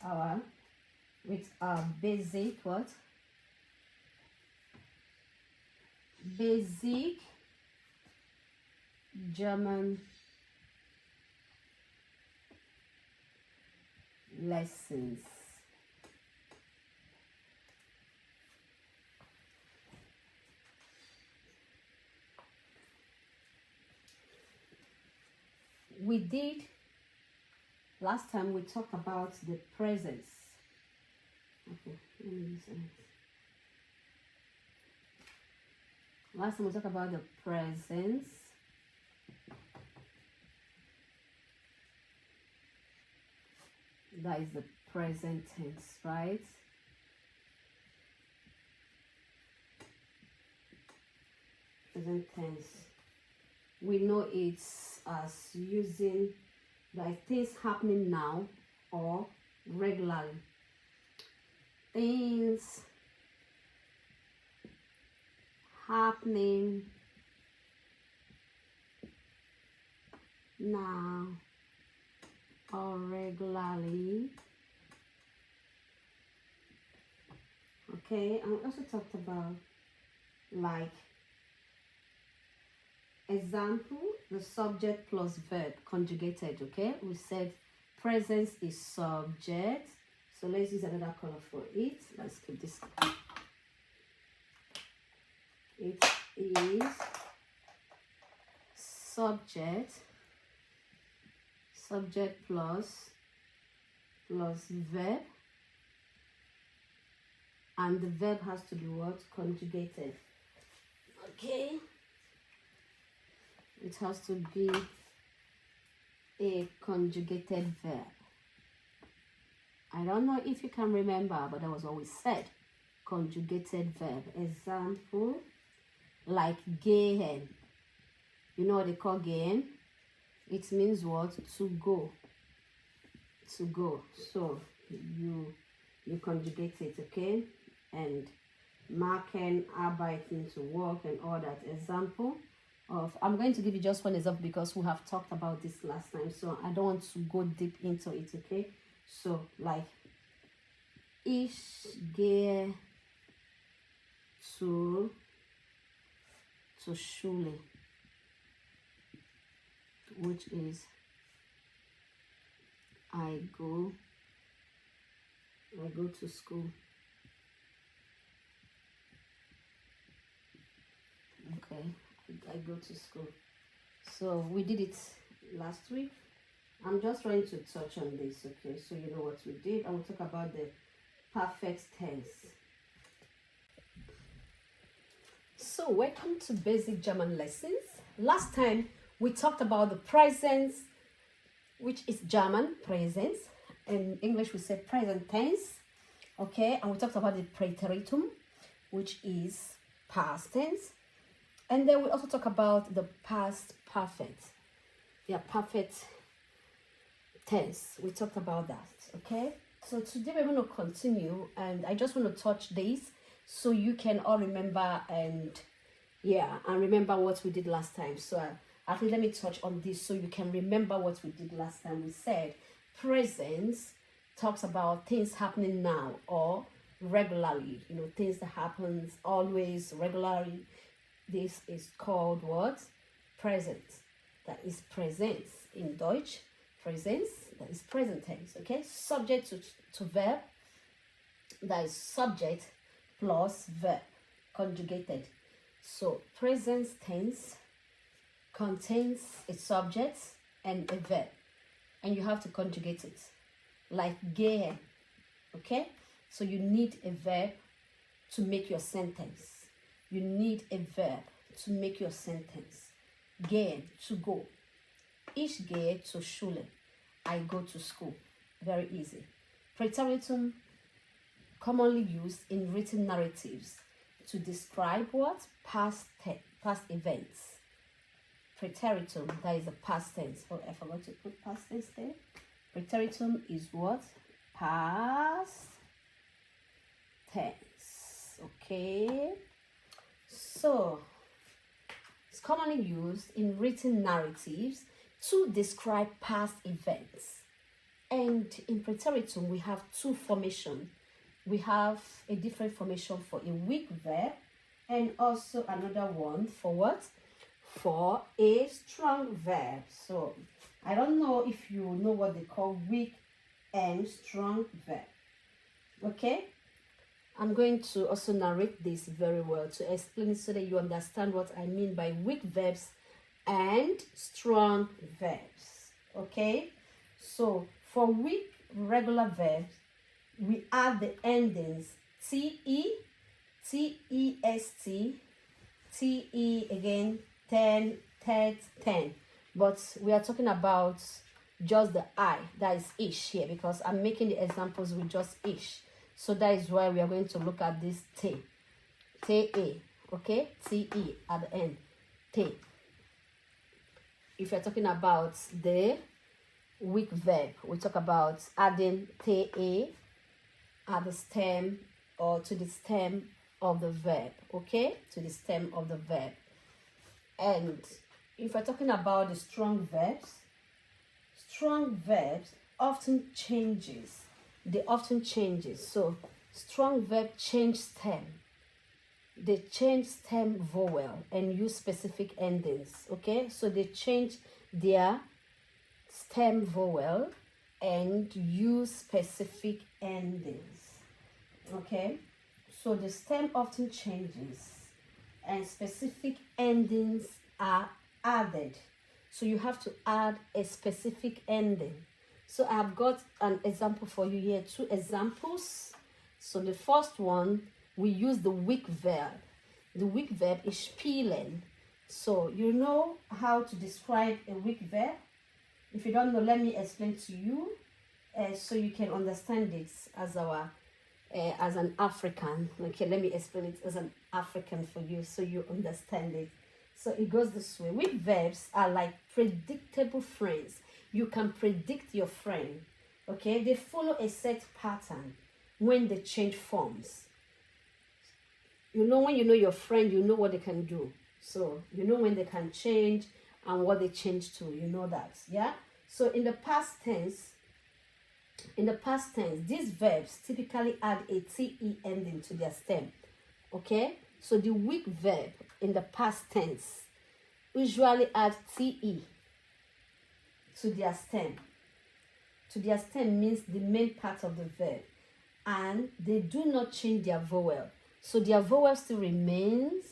our basic what? Basic German lessons. We did last time, we talked about the presence. Okay, let me use it. Last time we talked about the presence. That is the present tense, right? Present tense. We know it's as using like things happening now or regularly. Things happening now or regularly. Okay, and we also talked about like example, the subject plus verb conjugated. Okay, we said presence is subject, so let's use another color for it. Let's keep this. It is subject plus verb, and the verb has to be what? Conjugated. Okay, it has to be a conjugated verb. I don't know if you can remember, but that was always said. Conjugated verb. Example, like gehen. You know what they call gehen? It means what? To go. To go. So you conjugate it, okay? And machen, arbeiten, to work and all that. Example of, I'm going to give you just one example because we have talked about this last time, so I don't want to go deep into it, okay? So like, ich gehe zur Schule, which is I go to school. Okay, I go to school. So we did it last week. I'm just trying to touch on this, okay, so you know what we did. I will talk about the perfect tense. So welcome to basic German lessons. Last time we talked about the presence, which is German Präsens. In English we say present tense, okay, and we talked about the Präteritum, which is past tense. And then we also talk about the past perfect. Yeah, perfect tense. We talked about that, okay? So today we're going to continue, and I just want to touch this so you can all remember and remember what we did last time. So at least let me touch on this so you can remember what we did last time. We said presence talks about things happening now or regularly, you know, things that happens always, regularly. This is called what? Present. That is presence in Deutsch. Presence, that is present tense, okay? Subject to verb, that is subject plus verb, conjugated. So present tense contains a subject and a verb, and you have to conjugate it, like gehen, okay? So you need a verb to make your sentence. You need a verb to make your sentence. Gehen, to go. Ich gehe zur Schule. I go to school. Very easy. Präteritum, commonly used in written narratives to describe what? Past events. Präteritum, that is the past tense. Oh, I forgot to put past tense there. Präteritum is what? Past tense. Okay. So, it's commonly used in written narratives to describe past events. And in Präteritum, we have two formations. We have a different formation for a weak verb and also another one for what? For a strong verb. So I don't know if you know what they call weak and strong verb. Okay? I'm going to also narrate this very well to explain it so that you understand what I mean by weak verbs and strong verbs. Okay? So for weak regular verbs, we add the endings te, test, te again, ten, tet, ten. But we are talking about just the I, that is ish here, because I'm making the examples with just ish. So that is why we are going to look at this te, okay, te at the end, te. If you're talking about the weak verb, we talk about adding te at the stem or to the stem of the verb, okay, to the stem of the verb. And if we're talking about the strong verbs often changes. They often changes. So strong verb change stem. They change stem vowel and use specific endings. Okay, so they change their stem vowel and use specific endings. Okay, so the stem often changes and specific endings are added. So you have to add a specific ending. So I've got an example for you here, two examples. So the first one, we use the weak verb. The weak verb is spielen. So you know how to describe a weak verb? If you don't know, let me explain to you so you can understand it as our as an African. Okay, let me explain it as an African for you so you understand it. So it goes this way. Weak verbs are like predictable friends. You can predict your friend. Okay, they follow a set pattern when they change forms. You know, when you know your friend, you know what they can do. So you know when they can change and what they change to. You know that, yeah? So in the past tense, these verbs typically add a te ending to their stem. Okay? So the weak verb in the past tense usually add te to their stem. To their stem means the main part of the verb. And they do not change their vowel. So their vowel still remains.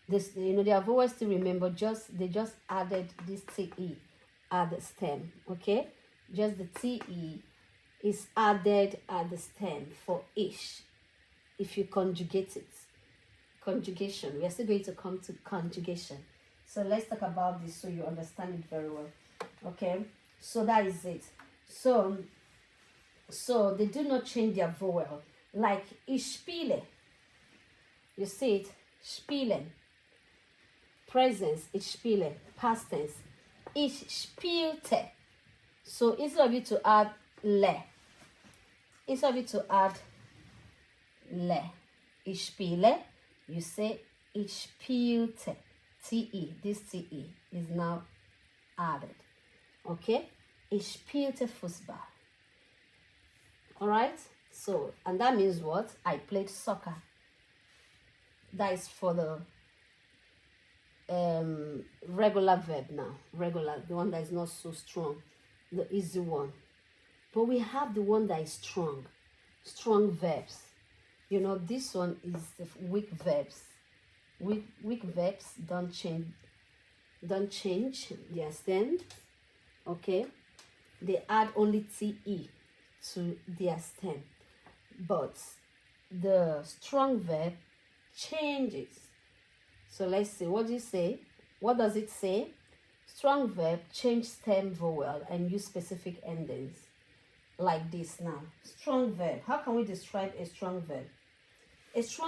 Their vowel still remain, but they just added this te at the stem. Okay? Just the te is added at the stem for ish. If you conjugate it. Conjugation. We are still going to come to conjugation. So let's talk about this so you understand it very well. Okay? So that is it. So they do not change their vowel. Like ich spiele. You see it? Spielen. Präsens, ich spiele. Past tense. Ich spielte. So instead of you to add le. Instead of you to add le. Ich spiele. You say ich spielte. Te. This te is now added. Okay? Ich spielte Fußball. Alright? So, and that means what? I played soccer. That is for the regular verb now. Regular, the one that is not so strong. The easy one. But we have the one that is strong. Strong verbs. You know, this one is the weak verbs. Weak verbs don't change their stem. Okay? They add only te to their stem. But the strong verb changes. So let's see. What do you say? What does it say? Strong verb change stem vowel and use specific endings. Like this now. Strong verb. How can we describe a strong verb? Let's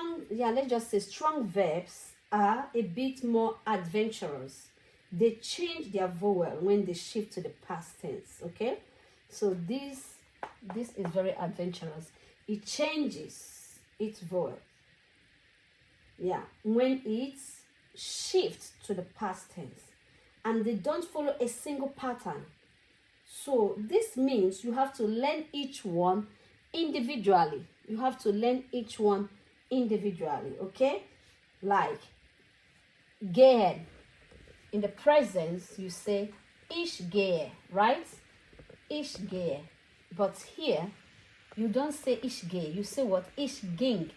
just say strong verbs are a bit more adventurous. They change their vowel when they shift to the past tense. Okay? So this is very adventurous. It changes its vowel. Yeah, when it shifts to the past tense. And they don't follow a single pattern. So this means you have to learn each one individually. You have to learn each one individually, okay? Like, gehe. In the presence, you say, ich gehe, right? Ich gehe. But here, you don't say ich gehe. You say what? Ich ging.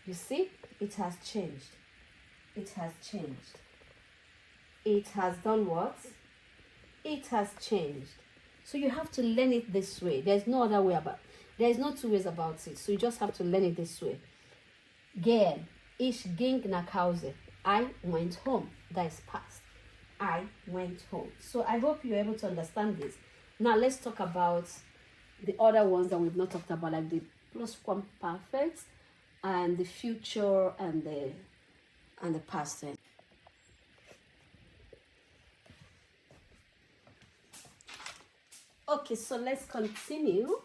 You see? It has changed. It has changed. It has done what? It has changed. So you have to learn it this way. There's no other way about it. There's no two ways about it. So you just have to learn it this way. Gehen. Ich ging nach Hause. I went home. That is past. I went home. So I hope you're able to understand this. Now let's talk about the other ones that we've not talked about, like the PLUSQUAMPERFECT and the future and the past tense. Okay, so let's continue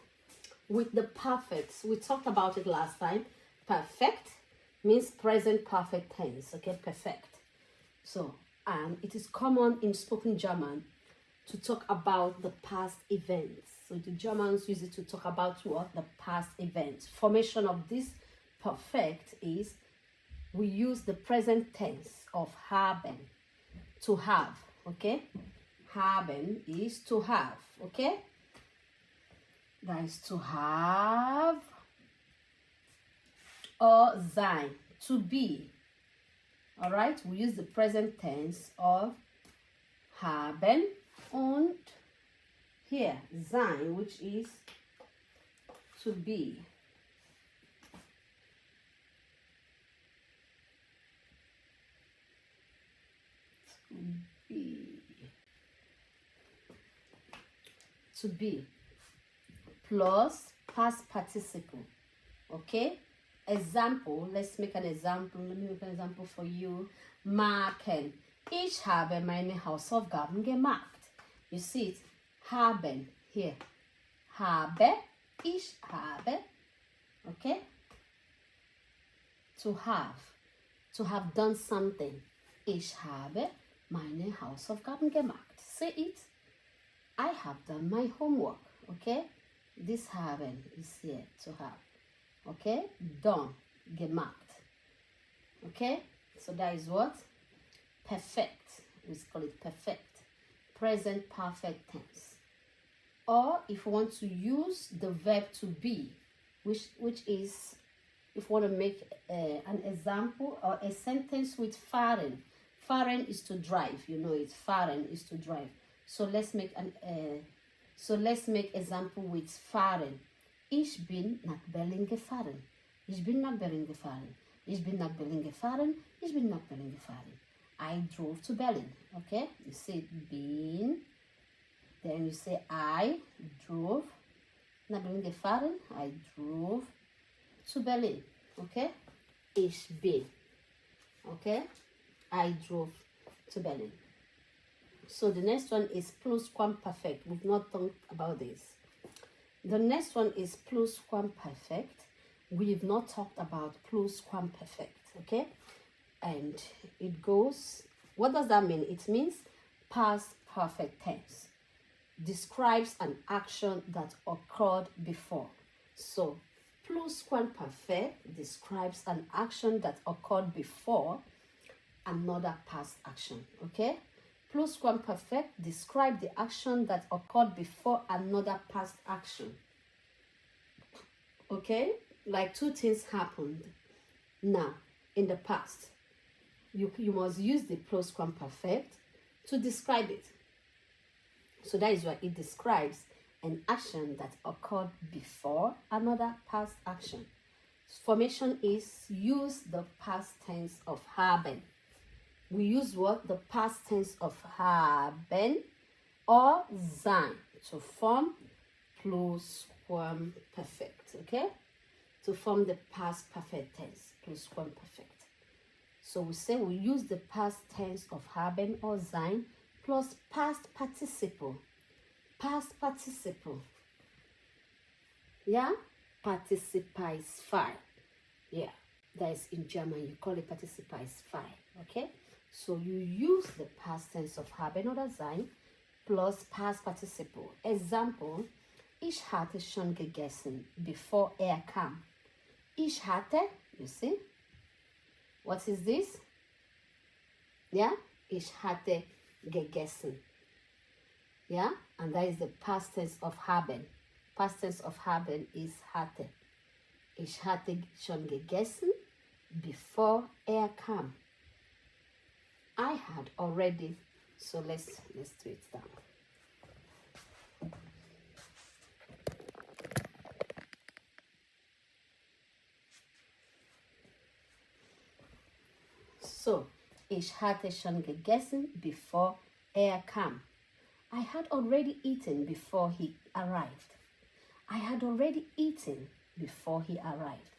with the perfects. We talked about it last time. Perfect means present perfect tense. Okay, perfect. So, it is common in spoken German to talk about the past events. So the Germans use it to talk about what? The past events. Formation of this perfect is we use the present tense of haben, to have, okay? Haben is to have, okay? That is to have, or sein, to be. All right, we use the present tense of haben und here sein, which is to be. To be plus past participle. Okay, example, let's make an example. Let me make an example for you. Machen. Ich habe meine Hausaufgaben gemacht. You see it, haben here. Habe, ich habe. Okay, to have done something. Ich habe meine Hausaufgaben gemacht. Say it. I have done my homework. Okay, this haben is here, to have. Okay, done, gemacht. Okay, so that is what? Perfect. We call it perfect. Present perfect tense. Or if you want to use the verb to be, which is, if you want to make an example or a sentence with fahren. Fahren is to drive. You know it. Fahren is to drive. So let's make example with fahren. Ich bin nach Berlin gefahren. Ich bin nach Berlin gefahren. Ich bin nach Berlin gefahren. Ich bin nach Berlin gefahren. I drove to Berlin. Okay? You say bin. Then you say I drove nach Berlin gefahren. I drove to Berlin. Okay? Ich bin. Okay? I drove to Berlin. So the next one is PLUSQUAMPERFECT. We've not talked about this. The next one is PLUSQUAMPERFECT. We've not talked about PLUSQUAMPERFECT, okay? And it goes, what does that mean? It means past perfect tense. Describes an action that occurred before. So, PLUSQUAMPERFECT describes an action that occurred before another past action, okay? PLUSQUAMPERFECT describe the action that occurred before another past action. Okay, like two things happened now in the past. You must use the PLUSQUAMPERFECT to describe it. So that is why it describes an action that occurred before another past action. Formation is use the past tense of haben. We use what? The past tense of haben or sein to form PLUSQUAMPERFECT, okay? To form the past perfect tense, PLUSQUAMPERFECT. So we say we use the past tense of haben or sein plus past participle. Past participle. Yeah? Participiesfrei. Yeah. That is in German, you call it Participiesfrei, okay? So you use the past tense of haben oder sein plus past participle. Example, ich hatte schon gegessen before er kam. Ich hatte, you see? What is this? Yeah? Ich hatte gegessen. Yeah? And that is the past tense of haben. Past tense of haben is hatte. Ich hatte schon gegessen before er kam. I had already. So let's do it down. So, ich hatte schon gegessen before er kam. I had already eaten before he arrived. I had already eaten before he arrived.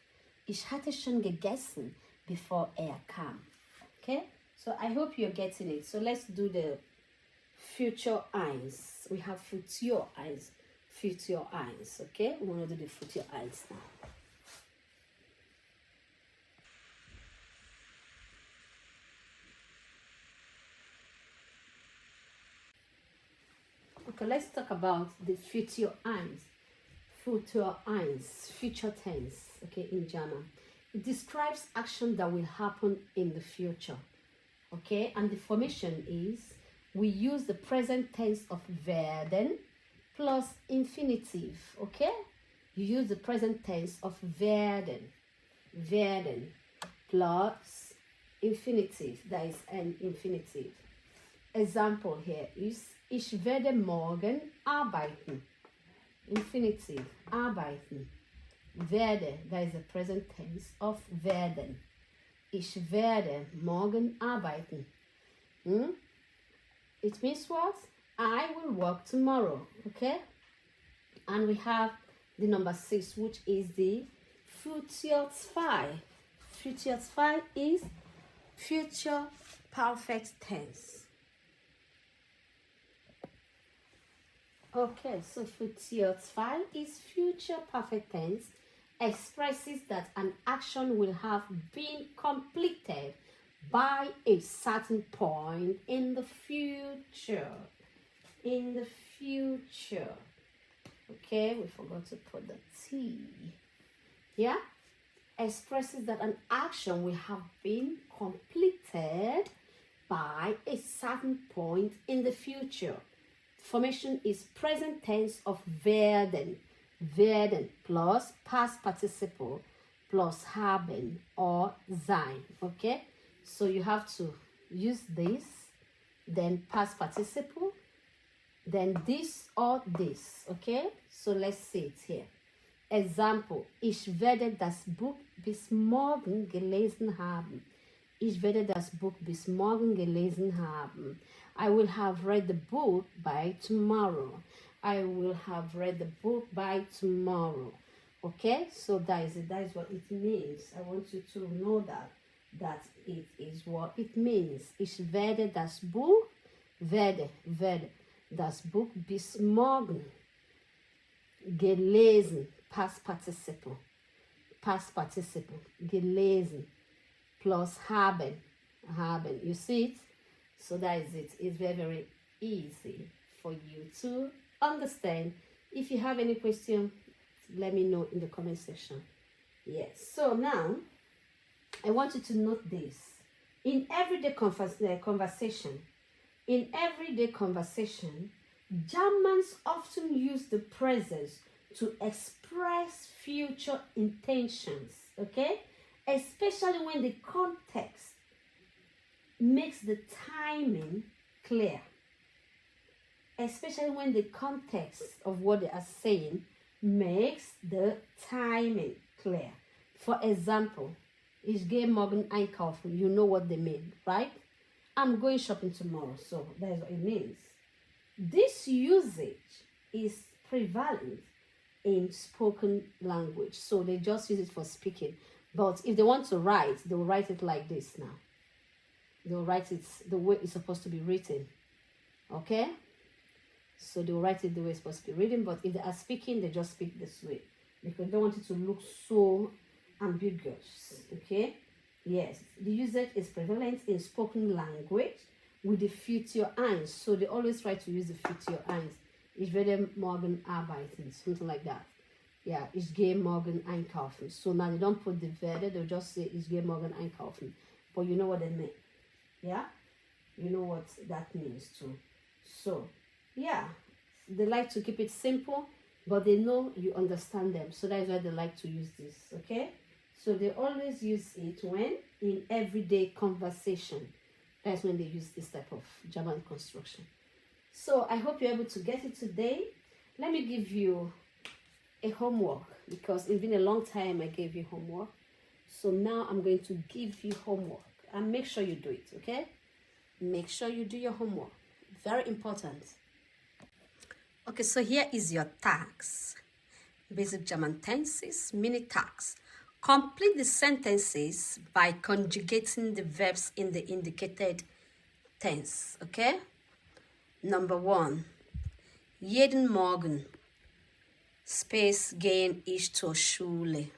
Ich hatte schon gegessen before er kam. Okay? So I hope you're getting it. So let's do the future eins. We have future eins. Future eins. Okay? We want to do the future eins now. Okay, let's talk about the future eins. Futur eins, future tense, okay, in German. It describes action that will happen in the future, okay? And the formation is, we use the present tense of werden plus infinitive, okay? You use the present tense of werden plus infinitive, that is an infinitive. Example here is, ich werde morgen arbeiten. Infinitive, arbeiten. Werde, that is the present tense of werden. Ich werde morgen arbeiten. It means what? I will work tomorrow, okay? And we have the number 6, which is the Futur 2. Futur 2 is future perfect tense. Okay, so Futur 2 is future perfect tense, expresses that an action will have been completed by a certain point in the future. In the future. Okay, we forgot to put the T. Yeah? Expresses that an action will have been completed by a certain point in the future. Formation is present tense of werden. Werden plus past participle plus haben or sein. Okay? So you have to use this, then past participle, then this or this. Okay? So let's see it here. Example, ich werde das Buch bis morgen gelesen haben. Ich werde das Buch bis morgen gelesen haben. I will have read the book by tomorrow. I will have read the book by tomorrow. Okay, so that is it. That is what it means. I want you to know that it is what it means. Ich werde das Buch, werde das Buch bis morgen gelesen. Past participle, gelesen plus haben. You see it? So that is it. It's very, very easy for you to understand. If you have any question, let me know in the comment section. Yes. So now, I want you to note this. In everyday conversation, Germans often use the present to express future intentions, okay? Especially when the context makes the timing clear. Especially when the context of what they are saying makes the timing clear. For example, ich gehe morgen einkaufen. You know what they mean, right? I'm going shopping tomorrow, so that's what it means. This usage is prevalent in spoken language, so they just use it for speaking. But if they want to write, they will write it like this now. They will write it the way it's supposed to be written. Okay? So they will write it the way it's supposed to be written, but if they are speaking, they just speak this way. Because they don't want it to look so ambiguous. Okay? Yes, the usage is prevalent in spoken language, with the Futur eins. So they always try to use the Futur eins. Ich werde morgen arbeiten, something like that. Yeah, ich gehe morgen einkaufen. So now they don't put the werde, they'll just say ich gehe morgen einkaufen. But you know what they mean. Yeah? You know what that means too. So, yeah, they like to keep it simple, but they know you understand them. So that's why they like to use this, okay? So they always use it when in everyday conversation. That's when they use this type of German construction. So I hope you're able to get it today. Let me give you a homework because it's been a long time I gave you homework. So now I'm going to give you homework and make sure you do it, okay? Make sure you do your homework. Very important. Okay, so here is your task. Basic German tenses, mini task. Complete the sentences by conjugating the verbs in the indicated tense, okay? Number 1. Jeden Morgen. Space gehen ich zur Schule.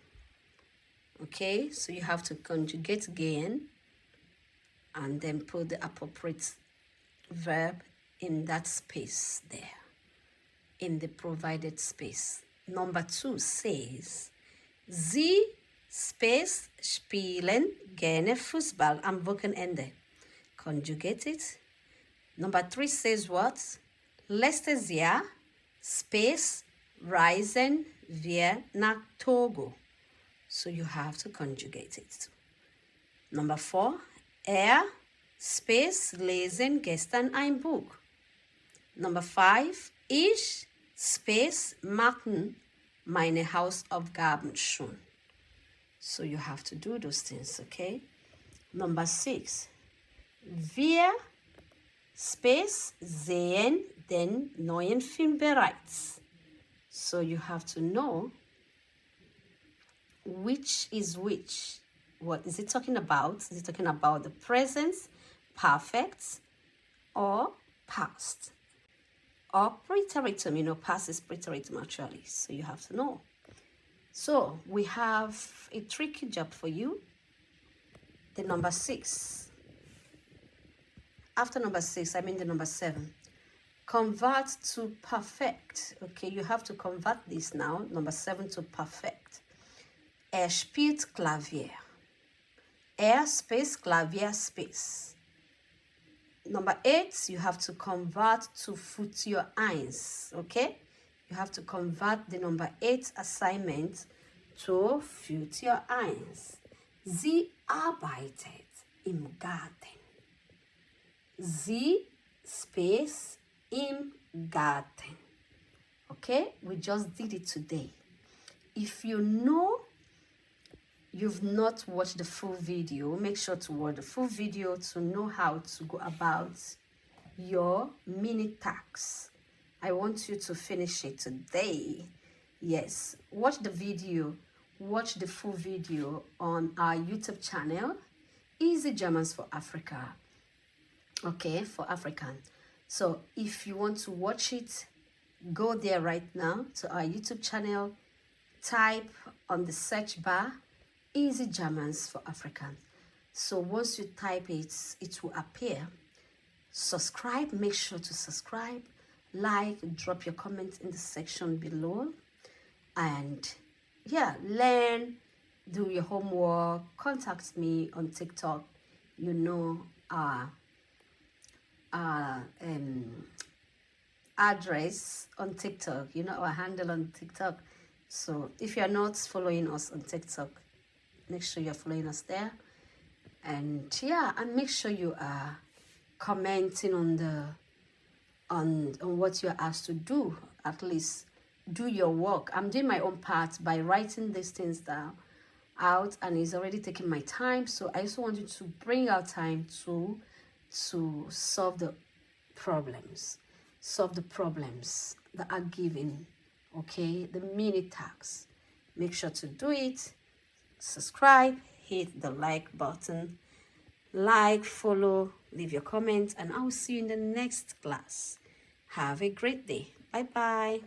Okay, so you have to conjugate gehen and then put the appropriate verb in that space there, in the provided space. Number 2 says, Sie space spielen gerne Fußball am Wochenende. Conjugate it. Number 3 says what? Letztes Jahr space reisen wir nach Togo. So you have to conjugate it. Number 4, space lesen gestern ein Buch. Number 5, ich space machen meine Hausaufgaben schon. So you have to do those things, okay? Number 6, wir space sehen den neuen Film bereits. So you have to know which is which. What is it talking about? Is it talking about the present, perfect, or past? Or Präteritum, you know, past is Präteritum actually. So you have to know. So we have a tricky job for you. The number 6. After number 6, I mean the number 7. Convert to perfect. Okay, you have to convert this now, number 7 to perfect. Spielt Klavier. Space Klavier space. Number 8, you have to convert to Futur eins. Okay, you have to convert the number 8 assignment to Futur eins. Sie arbeitet im Garten. Sie space im Garten. Okay, we just did it today. If you know you've not watched the full video, make sure to watch the full video to know how to go about your mini tasks. I want you to finish it today. Yes, watch the video, watch the full video on our YouTube channel, Easy Germans for Africa. Okay, for African. So if you want to watch it, go there right now to our YouTube channel, type on the search bar, Easy Germans for Africans. So once you type it, it will appear. Subscribe, make sure to subscribe, like, drop your comments in the section below. And yeah, learn, do your homework, contact me on TikTok. You know our address on TikTok, you know our handle on TikTok. So if you're not following us on TikTok, make sure you're following us there. And yeah, and make sure you are commenting on what you're asked to do. At least do your work. I'm doing my own part by writing these things down out, and it's already taking my time. So I also want you to bring out time to solve the problems that are given. Okay, the mini tasks. Make sure to do it. Subscribe, hit the like button, like, follow, leave your comments, and I will see you in the next class. Have a great day. Bye bye.